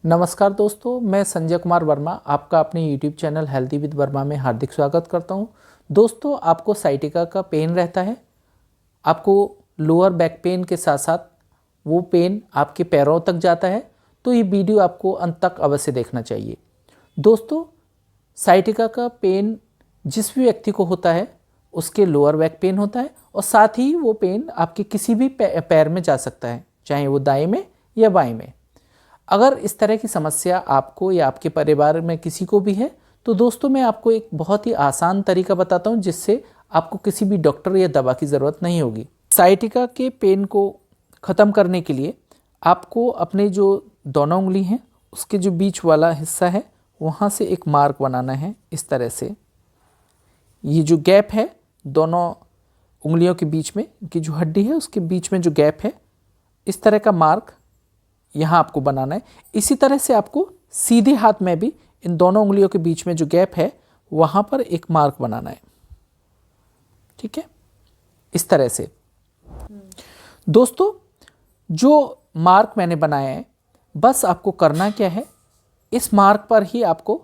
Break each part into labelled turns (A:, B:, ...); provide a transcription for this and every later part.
A: नमस्कार दोस्तों, मैं संजय कुमार वर्मा आपका अपने YouTube channel healthy with Verma में हार्दिक स्वागत करता हूं। दोस्तों, आपको साइटिका का पेन रहता है, आपको लोअर बैक पेन के साथ साथ वो पेन आपके पैरों तक जाता है, तो ये वीडियो आपको अंत तक अवश्य देखना चाहिए। दोस्तों, साइटिका का पेन जिस भी व्यक्ति को होता है उसके लोअर बैक पेन होता है और साथ ही वो पेन आपके किसी भी पैर में जा सकता है, चाहे वो दाएं में या बाएं में। अगर इस तरह की समस्या आपको या आपके परिवार में किसी को भी है तो दोस्तों मैं आपको एक बहुत ही आसान तरीका बताता हूं जिससे आपको किसी भी डॉक्टर या दवा की ज़रूरत नहीं होगी। साइटिका के पेन को ख़त्म करने के लिए आपको अपने जो दोनों उंगली हैं उसके जो बीच वाला हिस्सा है वहाँ से एक मार्क बनाना है। इस तरह से ये जो गैप है दोनों उंगलियों के बीच में की जो हड्डी है उसके बीच में जो गैप है, इस तरह का मार्क यहाँ आपको बनाना है। इसी तरह से आपको सीधे हाथ में भी इन दोनों उंगलियों के बीच में जो गैप है वहाँ पर एक मार्क बनाना है। ठीक है, इस तरह से। दोस्तों, जो मार्क मैंने बनाया है, बस आपको करना क्या है, इस मार्क पर ही आपको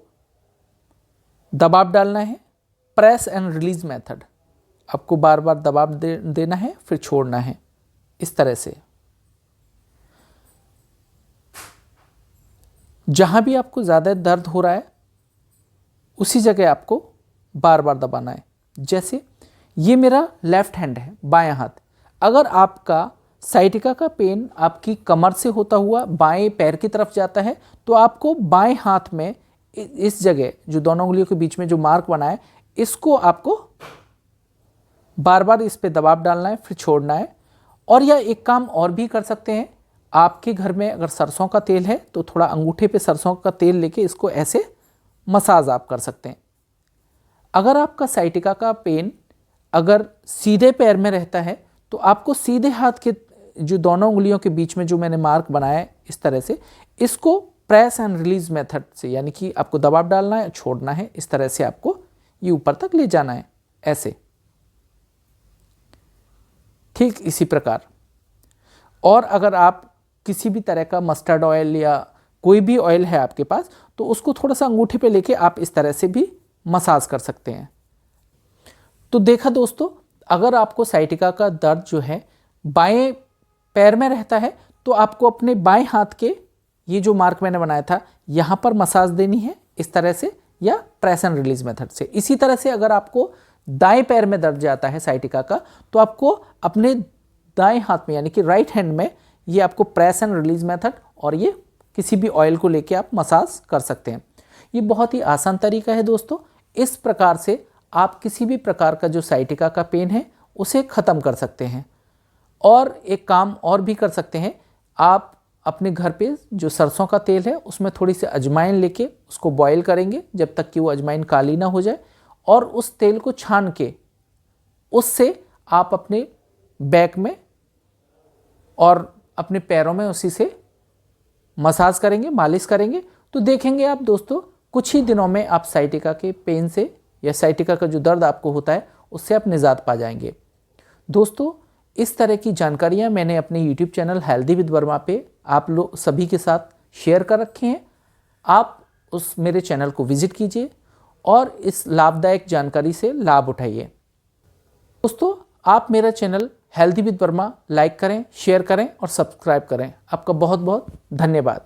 A: दबाव डालना है। प्रेस एंड रिलीज मेथड, आपको बार बार दबाव देना है फिर छोड़ना है, इस तरह से। जहाँ भी आपको ज़्यादा दर्द हो रहा है उसी जगह आपको बार बार दबाना है। जैसे ये मेरा लेफ्ट हैंड है, बायां हाथ। अगर आपका साइटिका का पेन आपकी कमर से होता हुआ बाएं पैर की तरफ जाता है तो आपको बाएं हाथ में इस जगह जो दोनों उंगलियों के बीच में जो मार्क बना है इसको आपको बार बार इस पे दबाव डालना है फिर छोड़ना है। और यह एक काम और भी कर सकते हैं, आपके घर में अगर सरसों का तेल है तो थोड़ा अंगूठे पे सरसों का तेल लेके इसको ऐसे मसाज आप कर सकते हैं। अगर आपका साइटिका का पेन अगर सीधे पैर में रहता है तो आपको सीधे हाथ के जो दोनों उंगलियों के बीच में जो मैंने मार्क बनाया है इस तरह से, इसको प्रेस एंड रिलीज मेथड से, यानी कि आपको दबाव डालना है छोड़ना है, इस तरह से आपको ये ऊपर तक ले जाना है, ऐसे। ठीक इसी प्रकार। और अगर आप किसी भी तरह का मस्टर्ड ऑयल या कोई भी ऑयल है आपके पास तो उसको थोड़ा सा अंगूठे पे लेके आप इस तरह से भी मसाज कर सकते हैं। तो देखा दोस्तों, अगर आपको साइटिका का दर्द जो है बाएं पैर में रहता है तो आपको अपने बाएं हाथ के ये जो मार्क मैंने बनाया था यहाँ पर मसाज देनी है, इस तरह से, या प्रेस एंड रिलीज मेथड से। इसी तरह से अगर आपको दाएं पैर में दर्द जाता है साइटिका का तो आपको अपने दाएं हाथ में यानी कि राइट हैंड में ये आपको प्रेस एंड रिलीज मेथड और ये किसी भी ऑयल को लेके आप मसाज कर सकते हैं। ये बहुत ही आसान तरीका है दोस्तों। इस प्रकार से आप किसी भी प्रकार का जो साइटिका का पेन है उसे ख़त्म कर सकते हैं। और एक काम और भी कर सकते हैं, आप अपने घर पे जो सरसों का तेल है उसमें थोड़ी सी अजवाइन लेके उसको बॉयल करेंगे जब तक कि वो अजवाइन काली ना हो जाए, और उस तेल को छान के उससे आप अपने बैक में और अपने पैरों में उसी से मसाज करेंगे, मालिश करेंगे, तो देखेंगे आप दोस्तों कुछ ही दिनों में आप साइटिका के पेन से या साइटिका का जो दर्द आपको होता है उससे आप निजात पा जाएंगे। दोस्तों, इस तरह की जानकारियां मैंने अपने YouTube channel healthy with Verma पे आप लोग सभी के साथ शेयर कर रखे हैं। आप उस मेरे चैनल को विजिट कीजिए और इस लाभदायक जानकारी से लाभ उठाइए। दोस्तों, आप मेरा channel healthy with Verma like करें, शेयर करें और सब्सक्राइब करें। आपका बहुत बहुत धन्यवाद।